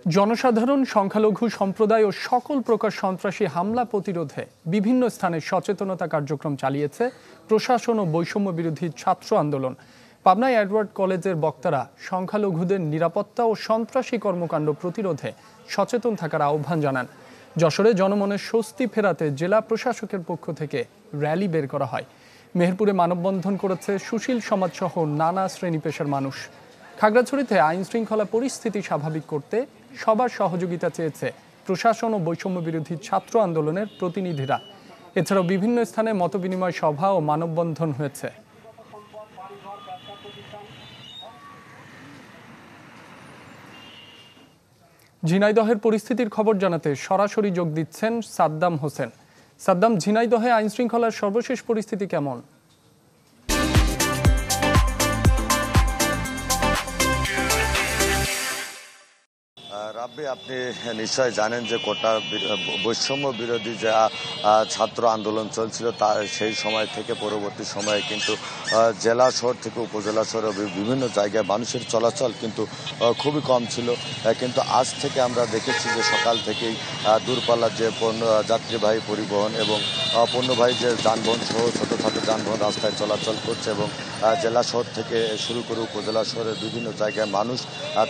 জনসাধারণ, সংখ্যালঘু সম্প্রদায় ও সকল প্রকার সন্ত্রাসী হামলা প্রতিরোধে বিভিন্ন স্থানে সচেতনতা কার্যক্রম চালিয়েছে প্রশাসন ও বৈষম্য বিরোধী ছাত্র আন্দোলন। পাবনায় এডওয়ার্ড কলেজের বক্তারা সংখ্যালঘুদের নিরাপত্তা ও সন্ত্রাসী কর্মকাণ্ড প্রতিরোধে সচেতন থাকার আহ্বান জানান। যশোরে জনমনের স্বস্তি ফেরাতে জেলা প্রশাসকের পক্ষ থেকে র্যালি বের করা হয়। মেহেরপুরে মানববন্ধন করেছে সুশীল সমাজসহ নানা শ্রেণী পেশার মানুষ। খাগড়াছড়িতে আইন শৃঙ্খলা পরিস্থিতি স্বাভাবিক করতে সবার সহযোগিতা চেয়েছে প্রশাসন ও বৈষম্য বিরোধী ছাত্র আন্দোলনের প্রতিনিধিরা। এছাড়াও বিভিন্ন স্থানে মতবিনিময় সভা ও মানববন্ধন হয়েছে। ঝিনাইদহের পরিস্থিতির খবর জানাতে সরাসরি যোগ দিচ্ছেন সাদ্দাম হোসেন। সাদ্দাম, ঝিনাইদহে আইন শৃঙ্খলার সর্বশেষ পরিস্থিতি কেমন? রাব্বি, আপনি নিশ্চয় জানেন যে কোটা বৈষম্য বিরোধী যে ছাত্র আন্দোলন চলছিল তা সেই সময় থেকে পরবর্তী সময়ে কিন্তু জেলা শহর থেকে উপজেলা শহরে বিভিন্ন জায়গায় মানুষের চলাচল কিন্তু খুবই কম ছিল। কিন্তু আজ থেকে আমরা দেখেছি যে সকাল থেকেই দূরপাল্লার যে যাত্রীবাহী পরিবহন এবং পণ্যবাহী যে যানবাহন সহ ছোটোখাটো যানবাহন রাস্তায় চলাচল করছে এবং জেলা শহর থেকে শুরু করে উপজেলা শহরের বিভিন্ন জায়গায় মানুষ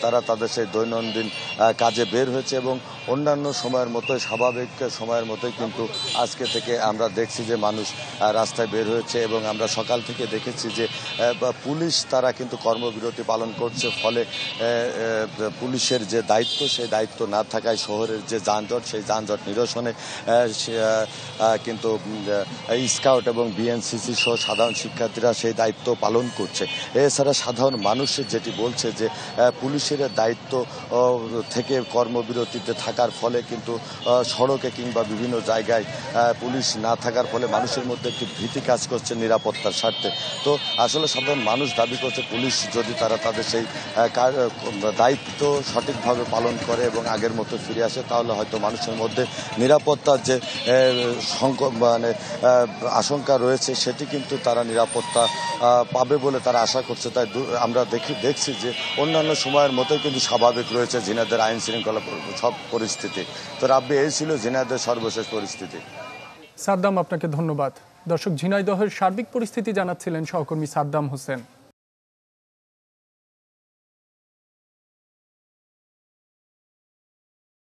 তারা তাদের সেই দৈনন্দিন কাজে বের হয়েছে এবং অন্যান্য সময়ের মতোই স্বাভাবিক সময়ের মতোই কিন্তু আজকে থেকে আমরা দেখছি যে মানুষ রাস্তায় বের হয়েছে এবং আমরা সকাল থেকে দেখেছি যে পুলিশ তারা কিন্তু কর্মবিরতি পালন করছে। ফলে পুলিশের যে দায়িত্ব সেই দায়িত্ব না থাকায় শহরের যে যানজট সেই যানজট নিরসনে কিন্তু স্কাউট এবং বিএনসিসি সহ সাধারণ শিক্ষার্থীরা সেই দায়িত্ব পালন করছে। এছাড়া সাধারণ মানুষ যেটি বলছে যে পুলিশের দায়িত্ব থেকে কর্মবিরতিতে থাকার ফলে কিন্তু সড়কে কিংবা বিভিন্ন জায়গায় পুলিশ না থাকার ফলে মানুষের মধ্যে একটি ভীতি কাজ করছে নিরাপত্তার স্বার্থে। তো আসলে সাধারণ মানুষ দাবি করছে পুলিশ যদি তারা তাদের সেই দায়িত্ব সঠিকভাবে পালন করে এবং আগের মতো ফিরে আসে তাহলে হয়তো মানুষের মধ্যে নিরাপত্তার যে আশঙ্কা রয়েছে সেটি কিন্তু তারা নিরাপত্তা পাবে বলে তারা আশা করছে। তাই আমরা দেখছি যে অন্যান্য সময়ের মতোই কিন্তু স্বাভাবিক রয়েছে ঝিনাইদহের আইন শৃঙ্খলা সব পরিস্থিতি। তো রাব্বি, এই ছিল ঝিনাইদহের সর্বশেষ পরিস্থিতি। সাদ্দাম, আপনাকে ধন্যবাদ। দর্শক, ঝিনাইদহের সার্বিক পরিস্থিতি জানাচ্ছিলেন সহকর্মী সাদ্দাম হোসেন।